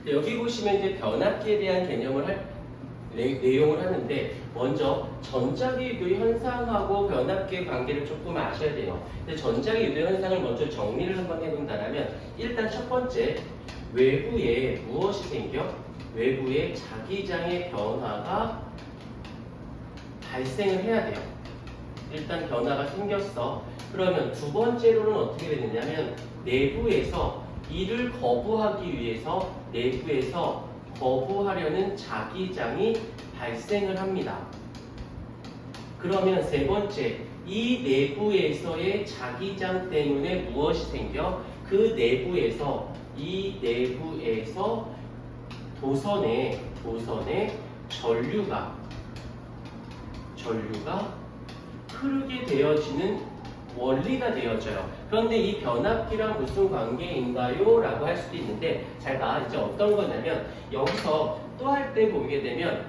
여기 보시면 이제 변압기에 대한 내용을 하는데 먼저 전자기 유도 현상하고 변압기의 관계를 조금 아셔야 돼요. 근데 전자기 유도 현상을 먼저 정리를 한번 해본다면 일단 첫 번째 외부에 무엇이 생겨? 외부에 자기장의 변화가 발생을 해야 돼요. 일단 변화가 생겼어. 그러면 두 번째로는 어떻게 되느냐면 내부에서 이를 거부하기 위해서 내부에서 거부하려는 자기장이 발생을 합니다. 그러면 세 번째, 이 내부에서의 자기장 때문에 무엇이 생겨? 그 내부에서 이 내부에서 도선에 전류가 흐르게 되어지는 원리가 되어져요. 그런데 이 변압기랑 무슨 관계인가요? 라고 할 수도 있는데 잘 봐. 이제 어떤 거냐면 여기서 또 할 때 보게 되면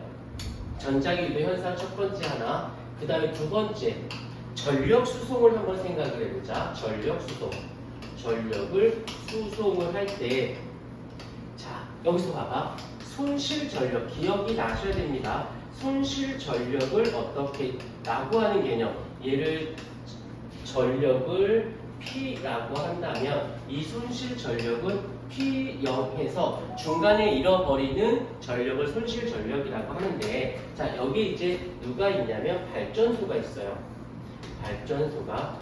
전자기 유도 현상 첫 번째 하나, 그 다음에 두 번째 전력 수송을 한번 생각을 해보자. 전력 수송. 전력을 수송을 할 때 자, 여기서 봐봐. 손실 전력 기억이 나셔야 됩니다. 손실 전력을 어떻게 라고 하는 개념. 얘를 전력을 P라고 한다면 이 손실 전력은 P0에서 중간에 잃어버리는 전력을 손실 전력이라고 하는데 자 여기 이제 누가 있냐면 발전소가 있어요. 발전소가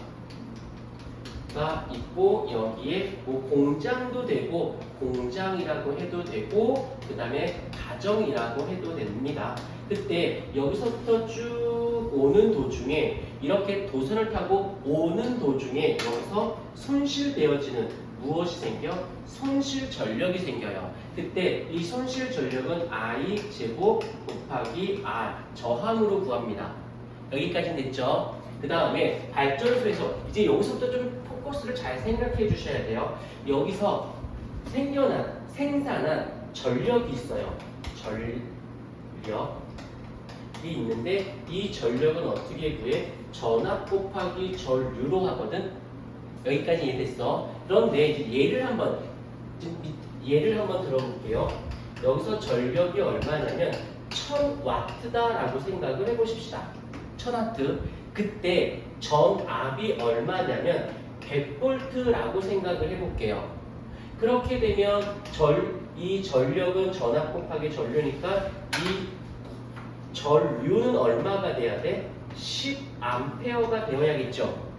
있고 여기에 뭐 공장도 되고 공장이라고 해도 되고 그 다음에 가정이라고 해도 됩니다. 그때 여기서부터 쭉 오는 도중에 이렇게 도선을 타고 오는 도중에 여기서 손실되어지는 무엇이 생겨? 손실 전력이 생겨요. 그때 이 손실 전력은 I 제곱 곱하기 R 저항으로 구합니다. 여기까지는 됐죠? 그 다음에 발전소에서 이제 여기서부터 좀 포커스를 잘 생각해 주셔야 돼요. 여기서 생산한 전력이 있어요. 전력이 있는데 이 전력은 어떻게 구해? 전압 곱하기 전류로 하거든. 여기까지 이해됐어? 그런데 이제 예를 한번 들어볼게요. 여기서 전력이 얼마냐면 1000W다라고 생각을 해보십시다. 1000W. 그때 전압이 얼마냐면 100V라고 생각을 해볼게요. 그렇게 되면 이 전력은 전압 곱하기 전류니까 이 전류는 얼마가 돼야 돼? 10A가 되어야겠죠.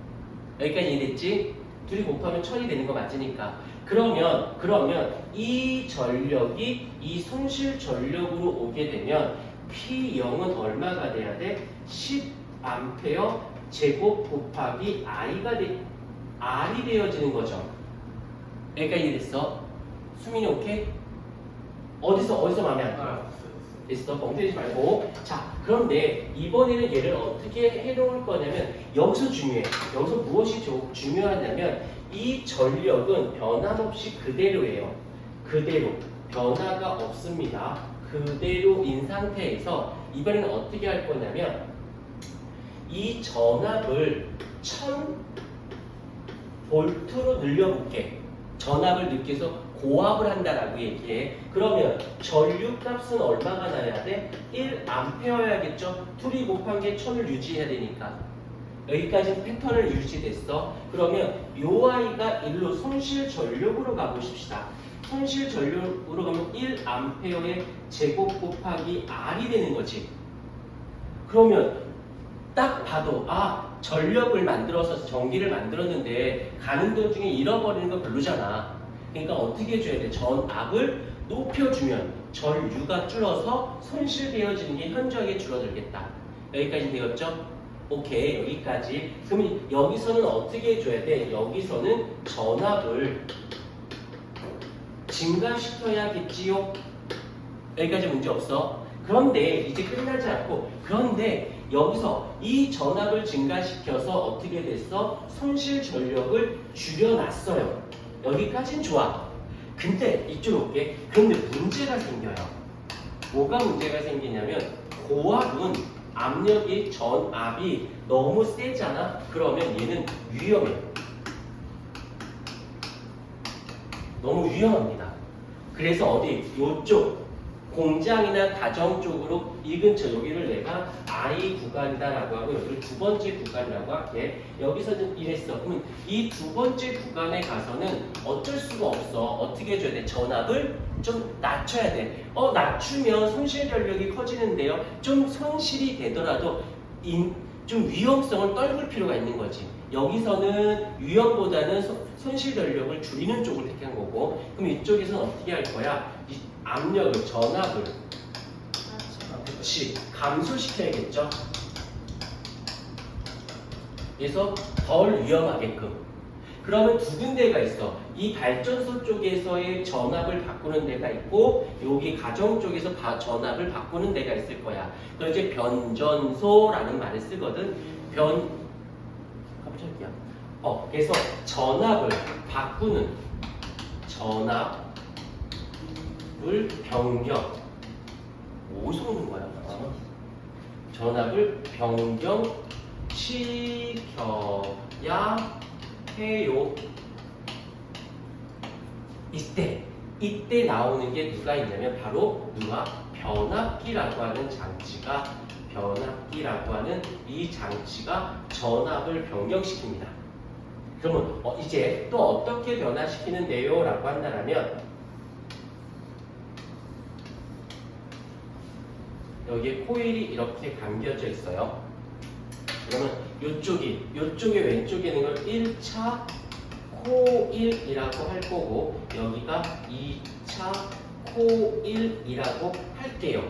여기까지 이해됐지? 둘이 곱하면 1000이 되는 거 맞으니까. 그러면 이 전력이 이 손실 전력으로 오게 되면 P0은 얼마가 돼야 돼? 10A 제곱 곱하기 R이 되어지는 거죠. 여기까지 이해됐어? 수민이 오케이? 어디서 마음에 안 들어? 됐어? 멍때리지 말고. 자, 그런데 이번에는 얘를 어떻게 해놓을 거냐면 여기서 중요해. 여기서 무엇이 중요하냐면 이 전력은 변함없이 그대로예요. 그대로. 변화가 없습니다. 그대로인 상태에서 이번에는 어떻게 할 거냐면 이 전압을 1000V로 늘려볼게. 전압을 느껴서 고압을 한다라고 얘기해. 그러면 전류 값은 얼마가 나야 돼? 1A야겠죠? 둘이 곱한 게 1000을 유지해야 되니까. 여기까지 패턴을 유지됐어. 그러면 요 아이가 1로 손실 전력으로 가보십시다. 손실 전력으로 가면 1A의 제곱 곱하기 R이 되는 거지. 그러면 딱 봐도 전력을 만들어서 전기를 만들었는데 가는 도중에 잃어버리는 거 별로잖아. 그러니까 어떻게 해줘야 돼? 전압을 높여주면 전류가 줄어서 손실되어지는 게 현저하게 줄어들겠다. 여기까지 되었죠? 오케이, 여기까지. 그러면 여기서는 어떻게 해줘야 돼? 여기서는 전압을 증가시켜야겠지요? 여기까지 문제 없어. 그런데 이제 끝나지 않고 그런데 여기서 이 전압을 증가시켜서 어떻게 됐어? 손실 전력을 줄여놨어요. 여기까진 좋아. 근데 이쪽으로 올게. 그런데 문제가 생겨요. 뭐가 문제가 생기냐면 고압은 압력이 전압이 너무 세잖아. 그러면 얘는 위험해. 너무 위험합니다. 그래서 어디 요쪽 공장이나 가정 쪽으로 이 근처 여기를 내가 I 구간이다라고 하고 여기를 두 번째 구간이라고 할게. 여기서는 이랬어. 그러면 이 두 번째 구간에 가서는 어쩔 수가 없어. 어떻게 해줘야 돼? 전압을 좀 낮춰야 돼. 낮추면 손실 전력이 커지는데요. 좀 손실이 되더라도 좀 위험성을 떨굴 필요가 있는 거지. 여기서는 위험보다는 손실 전력을 줄이는 쪽을 택한 거고, 그럼 이쪽에서는 어떻게 할 거야? 이 압력을, 전압을, 그렇지, 감소시켜야겠죠? 그래서 덜 위험하게끔. 그러면 두 군데가 있어. 이 발전소 쪽에서의 전압을 바꾸는 데가 있고, 여기 가정 쪽에서 전압을 바꾸는 데가 있을 거야. 그래서 이제 변전소라는 말을 쓰거든. 깜짝이야. 그래서 전압을 바꾸는, 전압을 변경. 어디서 오는 거야? 전압을 변경시켜야 해요. 이때 나오는 게 누가 있냐면 바로 변압기라고 하는 장치가, 변압기라고 하는 이 장치가 전압을 변경시킵니다. 그러면 이제 또 어떻게 변화시키는데요? 라고 한다면 여기에 코일이 이렇게 감겨져 있어요. 그러면 요쪽에 왼쪽에 있는 걸 1차 코일이라고 할 거고, 여기가 2차 코일이라고 할게요.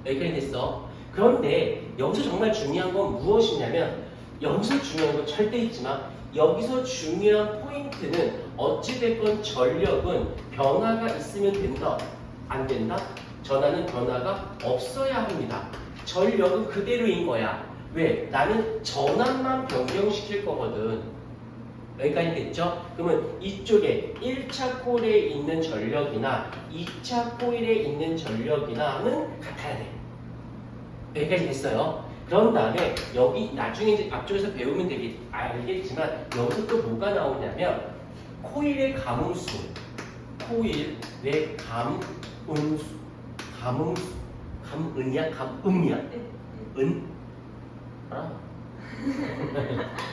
여기까지 됐어. 그런데 여기서 정말 중요한 건 무엇이냐면, 여기서 중요한 건 절대 잊지 마. 여기서 중요한 포인트는 어찌됐건 전력은 변화가 있으면 된다, 안 된다? 전하는 변화가 없어야 합니다. 전력은 그대로인 거야. 왜? 나는 전압만 변경시킬 거거든. 여기까지 됐죠? 그러면 이쪽에 1차 코일에 있는 전력이나 2차 코일에 있는 전력이나는 같아야 돼. 여기까지 됐어요. 그런 다음에 여기 나중에 이제 앞쪽에서 배우면 알겠지만 여기서 또 뭐가 나오냐면 코일의 감음수, 코일의 감음이야? 은? 알아?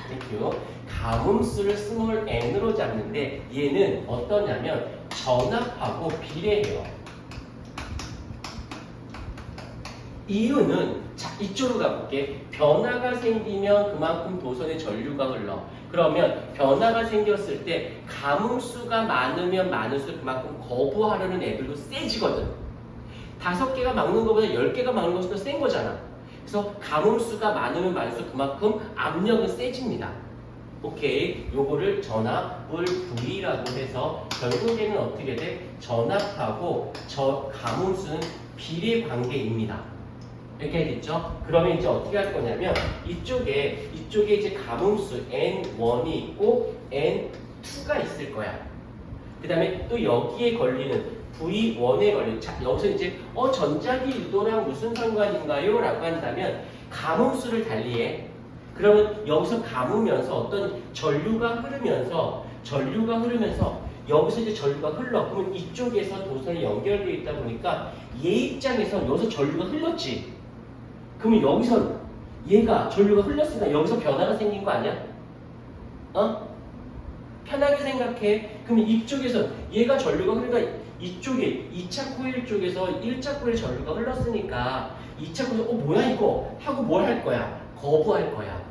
땡큐. 감음수를 스몰 n으로 잡는데 얘는 어떠냐면 전압하고 비례해요. 이유는 자, 이쪽으로 가볼게. 변화가 생기면 그만큼 도선에 전류가 흘러. 그러면 변화가 생겼을 때 감음수가 많으면 많을수록 그만큼 거부하려는 애들도 세지거든. 5개가 막는 것보다 10개가 막는 것이 더 센 거잖아. 그래서 감음수가 많으면 많을수록 그만큼 압력은 세집니다. 오케이. 요거를 전압을 V라고 해서 결국에는 어떻게 돼? 전압하고 감음수는 비례 관계입니다. 이렇게 되겠죠? 그러면 이제 어떻게 할 거냐면 이쪽에 이제 감음수 N1이 있고 N2가 있을 거야. 그 다음에 또 여기에 걸리는 V1에 걸리는, 자, 여기서 이제 전자기 유도랑 무슨 상관인가요? 라고 한다면 감음수를 달리해. 그러면 여기서 감으면서 어떤 전류가 흐르면서 여기서 이제 전류가 흘러. 그러면 이쪽에서 도선이 연결되어 있다 보니까 얘 입장에서 여기서 전류가 흘렀지. 그러면 여기서 얘가 전류가 흘렀으니까 여기서 변화가 생긴 거 아니야? 편하게 생각해. 그러면 이쪽에서 얘가 전류가 흐르니까 이쪽에 2차 코일 쪽에서 1차 코일 전류가 흘렀으니까 2차 코일 뭐야 이거? 하고 뭘 할 거야? 거부할 거야.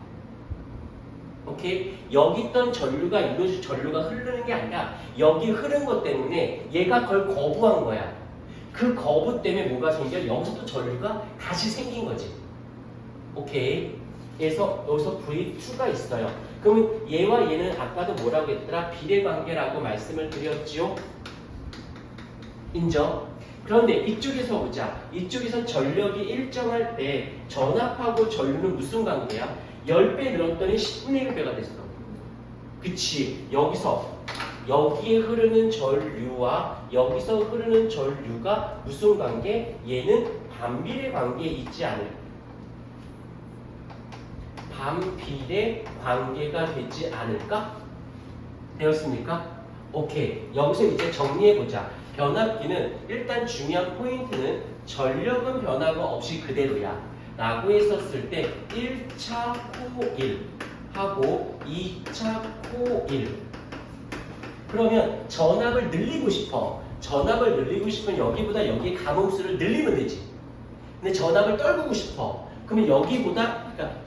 오케이? 여기 있던 전류가 이곳이 전류가 흐르는 게 아니라 여기 흐른 것 때문에 얘가 그걸 거부한 거야. 그 거부 때문에 뭐가 생겨? 여기서 또 전류가 다시 생긴 거지. 오케이? 그래서 여기서 V2가 있어요. 그러면 얘와 얘는 아까도 뭐라고 했더라? 비례관계라고 말씀을 드렸지요? 인정? 그런데 이쪽에서 보자. 이쪽에서 전력이 일정할 때 전압하고 전류는 무슨 관계야? 10배 늘었더니 10분의 1배가 됐어. 그치? 여기에 흐르는 전류와 여기서 흐르는 전류가 무슨 관계? 얘는 반비례 관계에 있지 않을까? 반비례 관계가 되지 않을까? 되었습니까? 오케이. 여기서 이제 정리해보자. 변압기는 일단 중요한 포인트는 전력은 변화가 없이 그대로야 라고 했었을 때 1차 코일 하고 2차 코일 그러면 전압을 늘리고 싶어. 전압을 늘리고 싶으면 여기보다 여기의 감음수를 늘리면 되지. 근데 전압을 떨구고 싶어. 그러면 여기보다 그러니까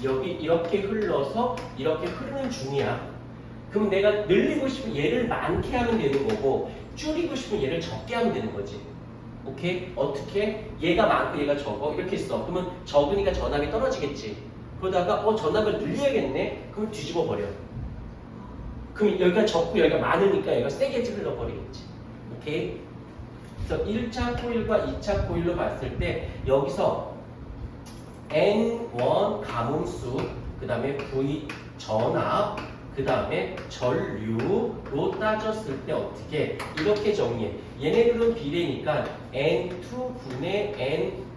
여기 이렇게 흘러서 이렇게 흐르는 중이야. 그럼 내가 늘리고 싶으면 얘를 많게 하면 되는 거고 줄이고 싶으면 얘를 적게 하면 되는 거지. 오케이? 어떻게? 얘가 많고 얘가 적어. 이렇게 써. 그러면 적으니까 전압이 떨어지겠지. 그러다가 전압을 늘려야겠네. 그럼 뒤집어 버려. 그럼 여기가 적고 여기가 많으니까 여기가 세게 흘러버리겠지. 오케이? 그래서 1차 코일과 2차 코일로 봤을 때 여기서 N1 감음수, 그 다음에 V 전압, 그 다음에 전류로 따졌을 때 어떻게 이렇게 정리해. 얘네들은 비례니까 N2분의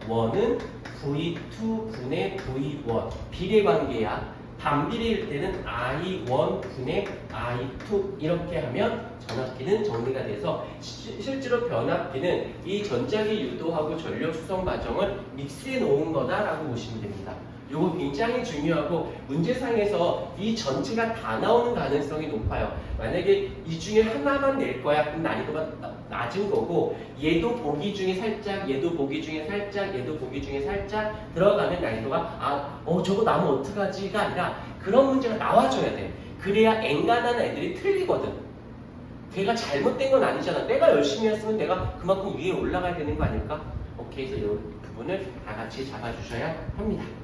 N1은 V2분의 V1 비례 관계야. 반비례일 때는 I1분의 I2 이렇게 하면 전압기는 정리가 돼서 실제로 변압기는 이 전자기 유도하고 전력 수송 과정을 믹스해 놓은 거다라고 보시면 됩니다. 이거 굉장히 중요하고 문제상에서 이 전체가 다 나오는 가능성이 높아요. 만약에 이 중에 하나만 낼 거야 그럼 난이도가 낮은 거고 얘도 보기 중에 살짝 얘도 보기 중에 살짝 얘도 보기 중에 살짝 들어가면 난이도가 저거 나면 어떡하지가 아니라 그런 문제가 나와줘야 돼. 그래야 엔간한 애들이 틀리거든. 걔가 잘못된 건 아니잖아. 내가 열심히 했으면 내가 그만큼 위에 올라가야 되는 거 아닐까? 오케이, 그래서 이 부분을 다 같이 잡아주셔야 합니다.